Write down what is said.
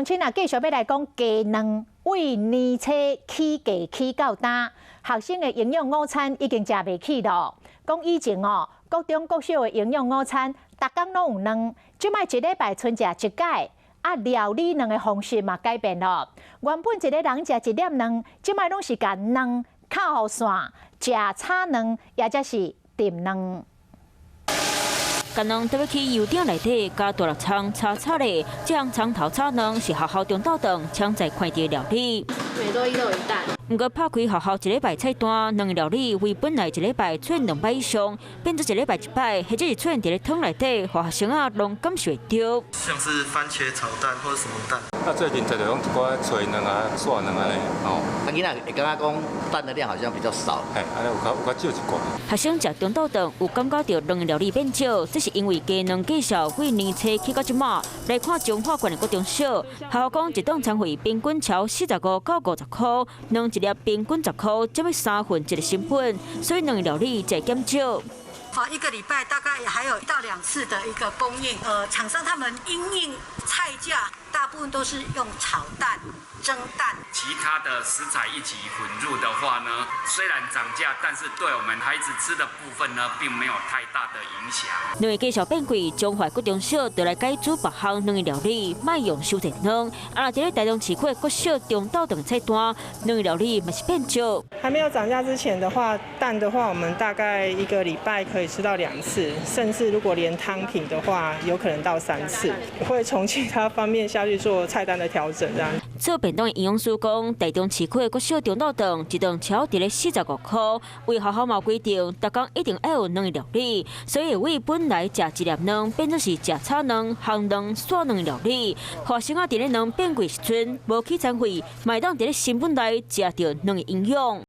乡亲啊，继续要来讲鸡卵为年初起价起到单，学生的营养午餐已经食袂起咯。讲以前哦，各中各小的营养午餐，逐工拢有卵，即摆一礼拜剩食一摆。啊，料理卵的方式嘛改变咯。原本一个人食一粒卵，即摆拢是甲卵烤线，食炒卵，也则是炖卵。 干卵倒要去油鼎内底加大粒葱炒炒咧，这样葱头炒卵是学校中昼顿抢在看到料理。每周一都有一蛋。不过拍开学校一礼拜菜单，卵料理为本来一礼拜出现2摆以上，变做一礼拜1摆，或者是出现伫咧汤内底，学生啊拢感受到。像是番茄炒蛋或者什么蛋。那最近在用一寡脆卵啊、蒜卵啊嘞。哦。啊，囡仔会感觉讲蛋的量好像比较少。嘿，安尼有较少一寡。学生食中昼顿有感觉到卵料理变少，这是因为鸡卵计数为年初起到即马，来看中华县的各中小，学校讲一顿餐费平均超45到50块，卵一粒平均10块，只要3份一个成本，所以卵料理才减少。 一个礼拜大概还有1到2次的一个供应。厂商他们因应菜价，大部分都是用炒蛋、蒸蛋。其他的食材一起混入的话呢，虽然涨价，但是对我们孩子吃的部分呢，并没有太大的影响。卵计数变贵，中华各中小就来改煮别项卵料理，卖用收成卵。啊，在台中市区各小中昼顿菜单，卵料理嘛是变少。还没有涨价之前的话，蛋的话，我们大概1个礼拜可以吃到2次，甚至如果连汤品的话，有可能到3次。会从其他方面下去做菜单的调整，这样。做便当的营养师讲，台中市区各小中昼顿一顿超伫咧45块，为学校嘛规定，逐工一定要有卵料理，所以为本来食一粒卵，变做是食炒卵、烘卵、涮卵料理。学生啊，伫咧卵变贵时阵，无起餐费，嘛会当伫咧成本内食到卵的营养。